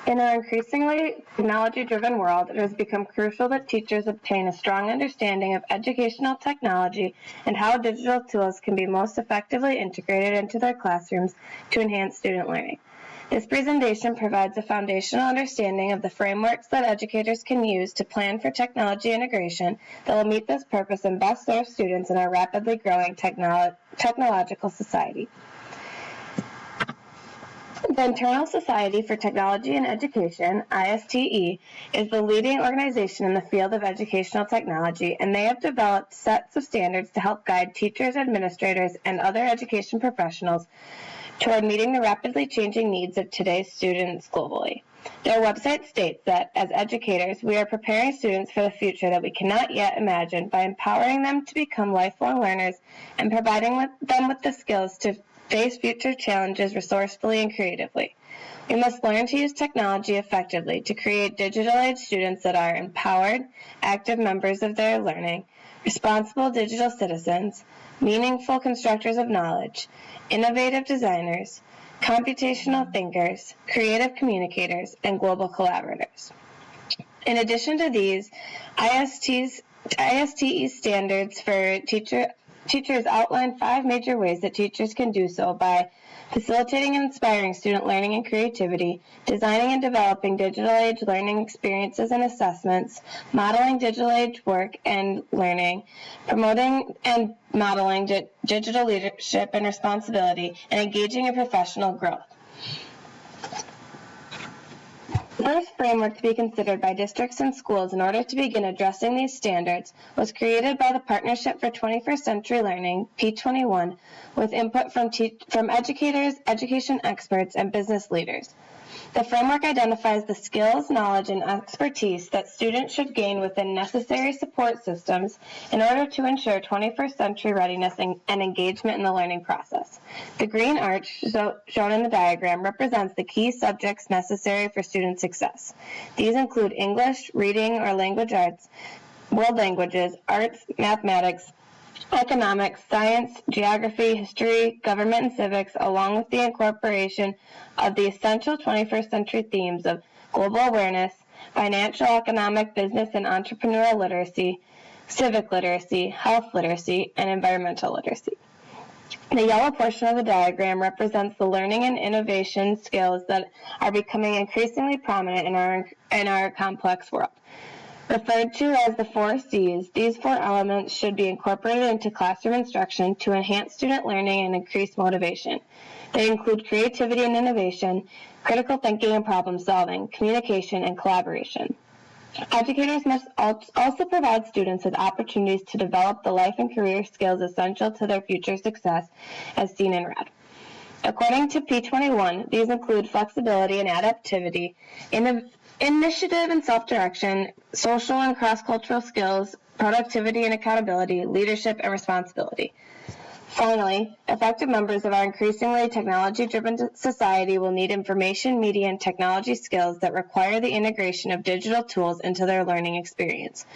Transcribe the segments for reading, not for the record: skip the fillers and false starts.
In our increasingly technology-driven world, it has become crucial that teachers obtain a strong understanding of educational technology and how digital tools can be most effectively integrated into their classrooms to enhance student learning. This presentation provides a foundational understanding of the frameworks that educators can use to plan for technology integration that will meet this purpose and best serve students in our rapidly growing technological society. The International Society for Technology and Education, ISTE, is the leading organization in the field of educational technology, and they have developed sets of standards to help guide teachers, administrators, and other education professionals toward meeting the rapidly changing needs of today's students globally. Their website states that, as educators, we are preparing students for the future that we cannot yet imagine by empowering them to become lifelong learners and providing them with the skills to face future challenges resourcefully and creatively. We must learn to use technology effectively to create digital-age students that are empowered, active members of their learning, responsible digital citizens, meaningful constructors of knowledge, innovative designers, computational thinkers, creative communicators, and global collaborators. In addition to these, ISTE standards for teachers outline 5 major ways that teachers can do so by facilitating and inspiring student learning and creativity, designing and developing digital age learning experiences and assessments, modeling digital age work and learning, promoting and modeling digital leadership and responsibility, and engaging in professional growth. The first framework to be considered by districts and schools in order to begin addressing these standards was created by the Partnership for 21st Century Learning, P21, with input from educators, education experts, and business leaders. The framework identifies the skills, knowledge, and expertise that students should gain within necessary support systems in order to ensure 21st century readiness and engagement in the learning process. The green arch shown in the diagram represents the key subjects necessary for student success. These include English, reading or language arts, world languages, arts, mathematics, economics, science, geography, history, government, and civics, along with the incorporation of the essential 21st century themes of global awareness, financial, economic, business, and entrepreneurial literacy, civic literacy, health literacy, and environmental literacy. The yellow portion of the diagram represents the learning and innovation skills that are becoming increasingly prominent in our complex world. Referred to as the 4 C's, these 4 elements should be incorporated into classroom instruction to enhance student learning and increase motivation. They include creativity and innovation, critical thinking and problem solving, communication, and collaboration. Educators must also provide students with opportunities to develop the life and career skills essential to their future success, as seen in red. According to P21, these include flexibility and adaptivity, initiative and self-direction, social and cross-cultural skills, productivity and accountability, leadership and responsibility. Finally, effective members of our increasingly technology-driven society will need information, media, and technology skills that require the integration of digital tools into their learning experience.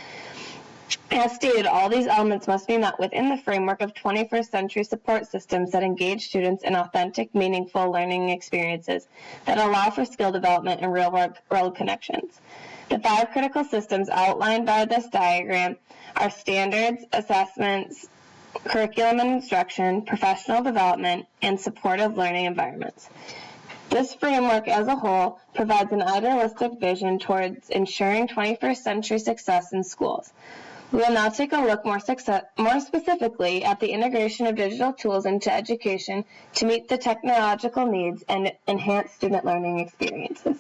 As stated, all these elements must be met within the framework of 21st century support systems that engage students in authentic, meaningful learning experiences that allow for skill development and real-world connections. The 5 critical systems outlined by this diagram are standards, assessments, curriculum and instruction, professional development, and supportive learning environments. This framework as a whole provides an idealistic vision towards ensuring 21st century success in schools. We will now take a look more specifically at the integration of digital tools into education to meet the technological needs and enhance student learning experiences.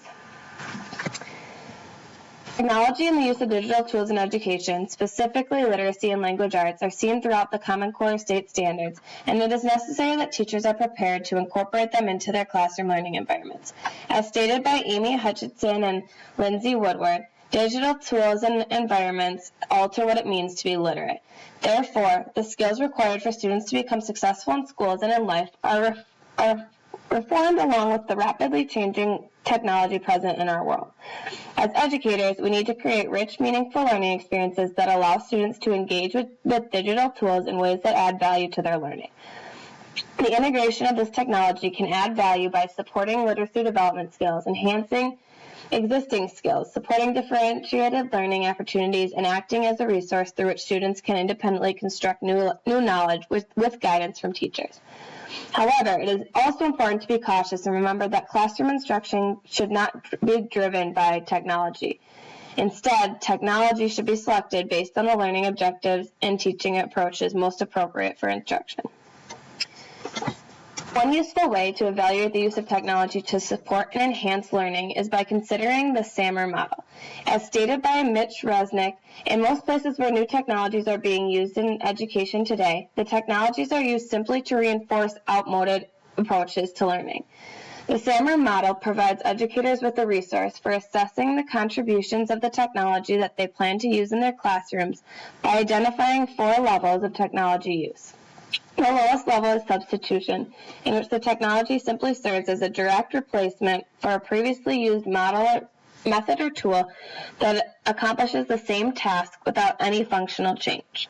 Technology and the use of digital tools in education, specifically literacy and language arts, are seen throughout the Common Core state standards, and it is necessary that teachers are prepared to incorporate them into their classroom learning environments. As stated by Amy Hutchinson and Lindsay Woodward, digital tools and environments alter what it means to be literate. Therefore, the skills required for students to become successful in schools and in life are reformed along with the rapidly changing technology present in our world. As educators, we need to create rich, meaningful learning experiences that allow students to engage with digital tools in ways that add value to their learning. The integration of this technology can add value by supporting literacy development skills, enhancing existing skills, supporting differentiated learning opportunities, and acting as a resource through which students can independently construct new knowledge with guidance from teachers. However, it is also important to be cautious and remember that classroom instruction should not be driven by technology. Instead, technology should be selected based on the learning objectives and teaching approaches most appropriate for instruction. One useful way to evaluate the use of technology to support and enhance learning is by considering the SAMR model. As stated by Mitch Resnick, in most places where new technologies are being used in education today, the technologies are used simply to reinforce outmoded approaches to learning. The SAMR model provides educators with a resource for assessing the contributions of the technology that they plan to use in their classrooms by identifying 4 levels of technology use. The lowest level is substitution, in which the technology simply serves as a direct replacement for a previously used method or tool that accomplishes the same task without any functional change.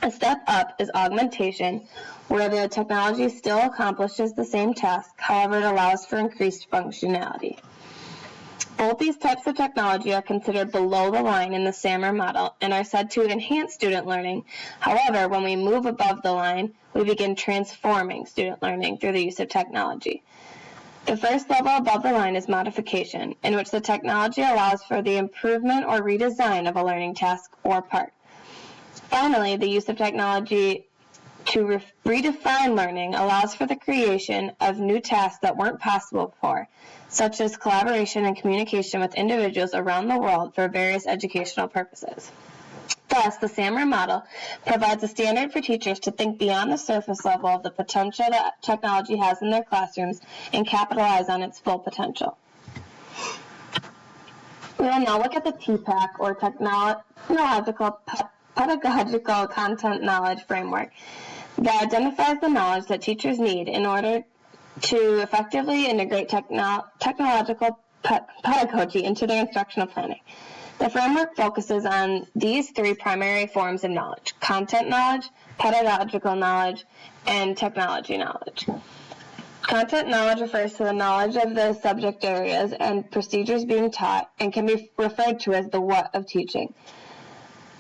A step up is augmentation, where the technology still accomplishes the same task, however it allows for increased functionality. Both these types of technology are considered below the line in the SAMR model and are said to enhance student learning. However, when we move above the line, we begin transforming student learning through the use of technology. The first level above the line is modification, in which the technology allows for the improvement or redesign of a learning task or part. Finally, the use of technology to redefine learning allows for the creation of new tasks that weren't possible before, such as collaboration and communication with individuals around the world for various educational purposes. Thus, the SAMR model provides a standard for teachers to think beyond the surface level of the potential that technology has in their classrooms and capitalize on its full potential. We will now look at the TPACK, or Technological Pedagogical Content Knowledge Framework, that identifies the knowledge that teachers need in order to effectively integrate technological pedagogy into their instructional planning. The framework focuses on these 3 primary forms of knowledge: content knowledge, pedagogical knowledge, and technology knowledge. Content knowledge refers to the knowledge of the subject areas and procedures being taught and can be referred to as the what of teaching.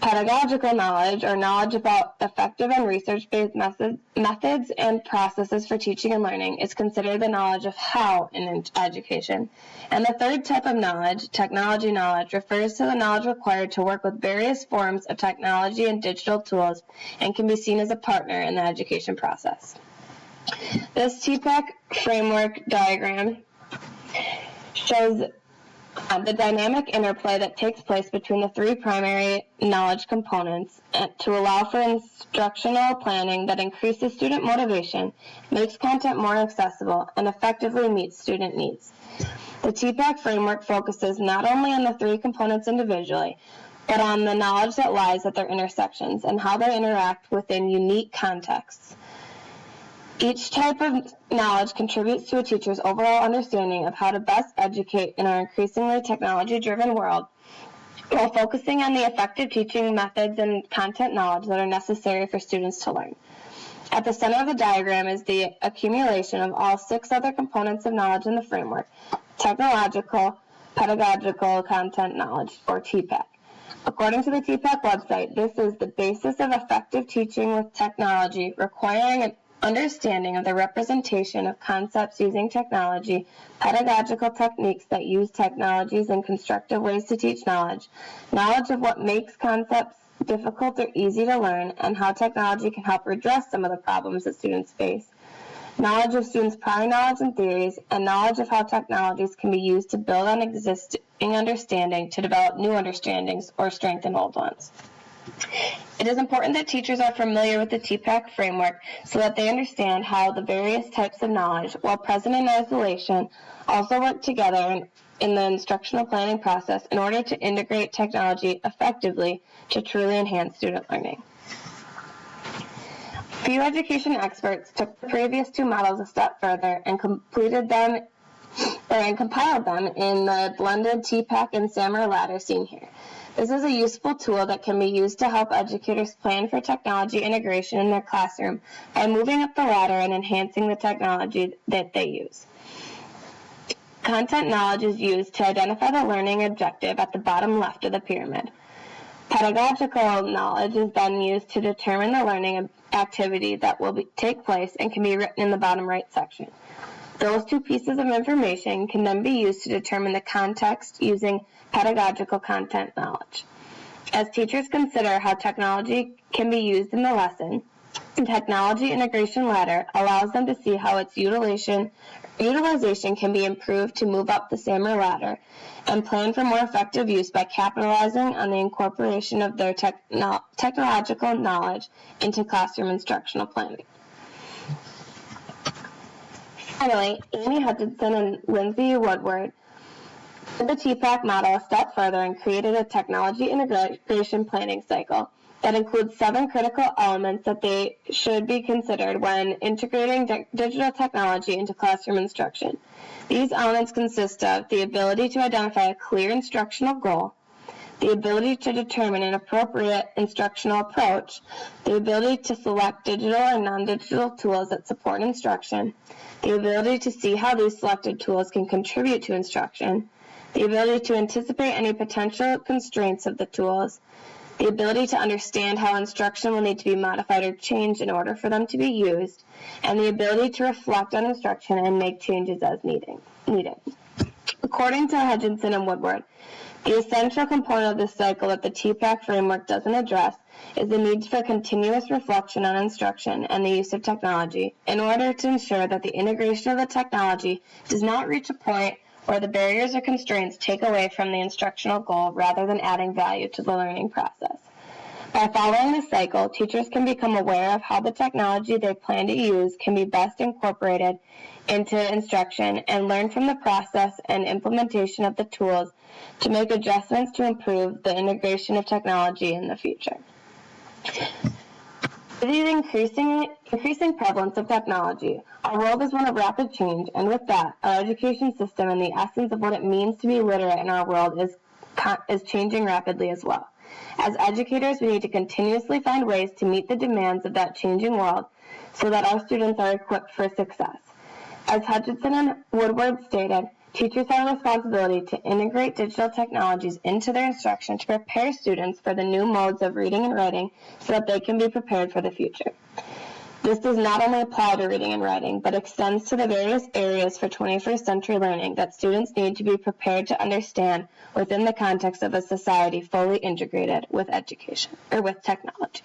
Pedagogical knowledge, or knowledge about effective and research-based methods and processes for teaching and learning, is considered the knowledge of how in education. And the third type of knowledge, technology knowledge, refers to the knowledge required to work with various forms of technology and digital tools and can be seen as a partner in the education process. This TPACK framework diagram shows the dynamic interplay that takes place between the 3 primary knowledge components to allow for instructional planning that increases student motivation, makes content more accessible, and effectively meets student needs. The TPACK framework focuses not only on the 3 components individually, but on the knowledge that lies at their intersections and how they interact within unique contexts. Each type of knowledge contributes to a teacher's overall understanding of how to best educate in our increasingly technology-driven world, while focusing on the effective teaching methods and content knowledge that are necessary for students to learn. At the center of the diagram is the accumulation of all 6 other components of knowledge in the framework: technological, pedagogical content knowledge, or TPACK. According to the TPACK website, this is the basis of effective teaching with technology, requiring an understanding of the representation of concepts using technology, pedagogical techniques that use technologies in constructive ways to teach knowledge, knowledge of what makes concepts difficult or easy to learn, and how technology can help redress some of the problems that students face, knowledge of students' prior knowledge and theories, and knowledge of how technologies can be used to build on existing understanding to develop new understandings or strengthen old ones. It is important that teachers are familiar with the TPACK framework so that they understand how the various types of knowledge, while present in isolation, also work together in the instructional planning process in order to integrate technology effectively to truly enhance student learning. Few education experts took the previous 2 models a step further and completed them and compiled them in the blended TPACK and SAMR ladder seen here. This is a useful tool that can be used to help educators plan for technology integration in their classroom by moving up the ladder and enhancing the technology that they use. Content knowledge is used to identify the learning objective at the bottom left of the pyramid. Pedagogical knowledge is then used to determine the learning activity that will take place and can be written in the bottom right section. Those two pieces of information can then be used to determine the context using pedagogical content knowledge. As teachers consider how technology can be used in the lesson, the Technology Integration Ladder allows them to see how its utilization can be improved to move up the SAMR ladder and plan for more effective use by capitalizing on the incorporation of their technological knowledge into classroom instructional planning. Finally, Amy Hutchinson and Lindsay Woodward took the TPACK model a step further and created a technology integration planning cycle that includes 7 critical elements that they should be considered when integrating digital technology into classroom instruction. These elements consist of the ability to identify a clear instructional goal, the ability to determine an appropriate instructional approach, the ability to select digital and non-digital tools that support instruction, the ability to see how these selected tools can contribute to instruction, the ability to anticipate any potential constraints of the tools, the ability to understand how instruction will need to be modified or changed in order for them to be used, and the ability to reflect on instruction and make changes as needed. According to Hutchinson and Woodward, the essential component of this cycle that the TPACK framework doesn't address is the need for continuous reflection on instruction and the use of technology in order to ensure that the integration of the technology does not reach a point where the barriers or constraints take away from the instructional goal rather than adding value to the learning process. By following this cycle, teachers can become aware of how the technology they plan to use can be best incorporated into instruction and learn from the process and implementation of the tools to make adjustments to improve the integration of technology in the future. With the increasing prevalence of technology, our world is one of rapid change, and with that, our education system and the essence of what it means to be literate in our world is changing rapidly as well. As educators, we need to continuously find ways to meet the demands of that changing world so that our students are equipped for success. As Hutchinson and Woodward stated, teachers have a responsibility to integrate digital technologies into their instruction to prepare students for the new modes of reading and writing so that they can be prepared for the future. This does not only apply to reading and writing, but extends to the various areas for 21st century learning that students need to be prepared to understand within the context of a society fully integrated with education or with technology.